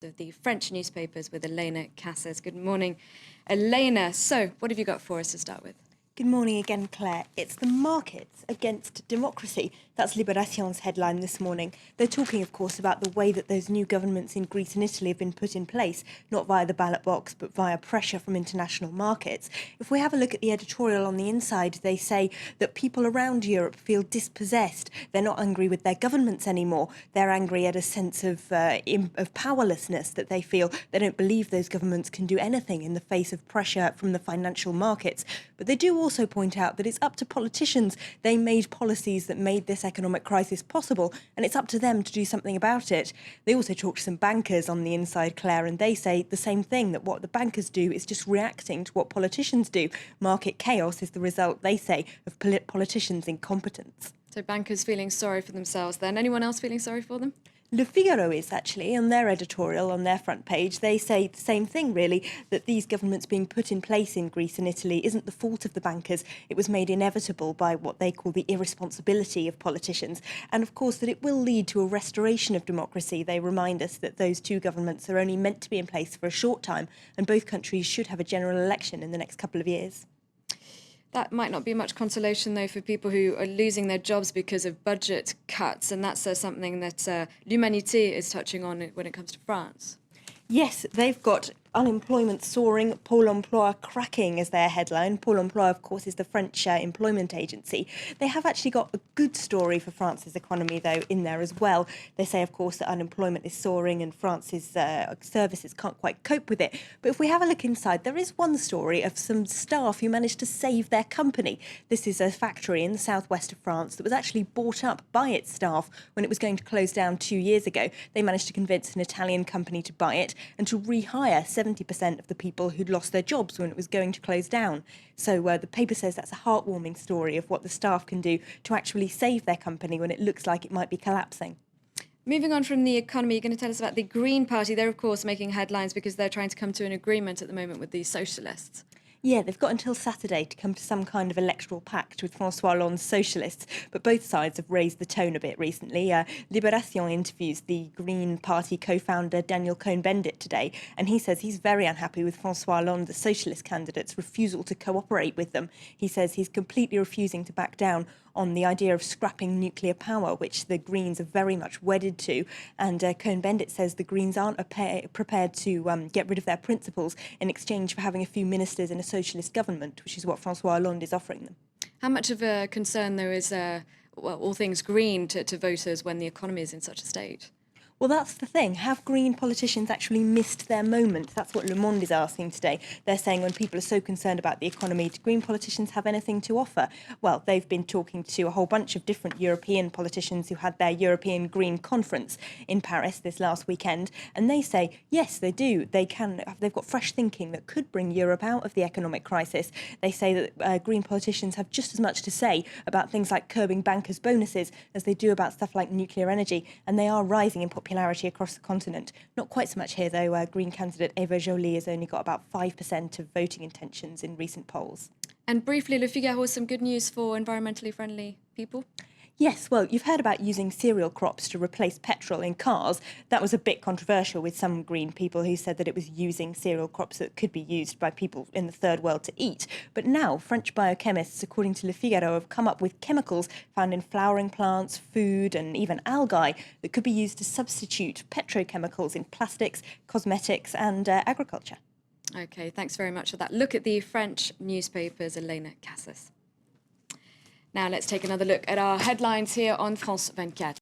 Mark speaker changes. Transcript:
Speaker 1: of the French newspapers with Elena Casas. Good morning, Elena. So, what have you got for us to start with?
Speaker 2: Good morning again, Claire. It's the markets against democracy. That's Libération's headline this morning. They're talking, of course, about the way that those new governments in Greece and Italy have been put in place, not via the ballot box, but via pressure from international markets. If we have a look at the editorial on the inside, they say that people around Europe feel dispossessed. They're not angry with their governments anymore. They're angry at a sense of powerlessness that they feel. They don't believe those governments can do anything in the face of pressure from the financial markets. But they do also point out that it's up to politicians. They made policies that made this economic crisis possible, and it's up to them to do something about it. They also talk to some bankers on the inside, Claire, and they say the same thing, that what the bankers do is just reacting to what politicians do. Market chaos is the result, they say, of politicians' incompetence.
Speaker 1: So bankers feeling sorry for themselves then. Anyone else feeling sorry for them?
Speaker 2: Le Figaro is actually, on their editorial, on their front page, they say the same thing, really, that these governments being put in place in Greece and Italy isn't the fault of the bankers. It was made inevitable by what they call the irresponsibility of politicians. And, of course, that it will lead to a restoration of democracy. They remind us that those two governments are only meant to be in place for a short time, and both countries should have a general election in the next couple of years.
Speaker 1: That might not be much consolation, though, for people who are losing their jobs because of budget cuts, and that's something that L'Humanité is touching on when it comes to France.
Speaker 2: Yes, they've got unemployment soaring, Pôle emploi cracking as their headline. Pôle emploi, of course, is the French employment agency. They have actually got a good story for France's economy, though, in there as well. They say, of course, that unemployment is soaring and France's services can't quite cope with it. But if we have a look inside, there is one story of some staff who managed to save their company. This is a factory in the southwest of France that was actually bought up by its staff when it was going to close down 2 years ago. They managed to convince an Italian company to buy it and to rehire 70% of the people who'd lost their jobs when it was going to close down. So the paper says that's a heartwarming story of what the staff can do to actually save their company when it looks like it might be collapsing.
Speaker 1: Moving on from the economy, you're going to tell us about the Green Party. They're, of course, making headlines because they're trying to come to an agreement at the moment with the socialists.
Speaker 2: Yeah, they've got until Saturday to come to some kind of electoral pact with François Hollande's socialists, but both sides have raised the tone a bit recently. Libération interviews the Green Party co-founder Daniel Cohn-Bendit today, and he says he's very unhappy with François Hollande, the socialist candidate's refusal to cooperate with them. He says he's completely refusing to back down on the idea of scrapping nuclear power, which the Greens are very much wedded to. And Cohn-Bendit says the Greens aren't prepared to get rid of their principles in exchange for having a few ministers in a socialist government, which is what François Hollande is offering them.
Speaker 1: How much of a concern, though, is all things green to voters when the economy is in such a state?
Speaker 2: Well, that's the thing. Have Green politicians actually missed their moment? That's what Le Monde is asking today. They're saying when people are so concerned about the economy, do Green politicians have anything to offer? Well, they've been talking to a whole bunch of different European politicians who had their European Green conference in Paris this last weekend, and they say, yes, they do. They've got fresh thinking that could bring Europe out of the economic crisis. They say that Green politicians have just as much to say about things like curbing bankers' bonuses as they do about stuff like nuclear energy, and they are rising in popularity across the continent. Not quite so much here, though. Green candidate Eva Joly has only got about 5% of voting intentions in recent polls.
Speaker 1: And briefly, Le Figaro, some good news for environmentally friendly people?
Speaker 2: Yes, well, you've heard about using cereal crops to replace petrol in cars. That was a bit controversial with some Green people who said that it was using cereal crops that could be used by people in the third world to eat. But now French biochemists, according to Le Figaro, have come up with chemicals found in flowering plants, food and even algae that could be used to substitute petrochemicals in plastics, cosmetics and agriculture.
Speaker 1: OK, thanks very much for that. Look at the French newspapers, Elena Casas. Now let's take another look at our headlines here on France 24.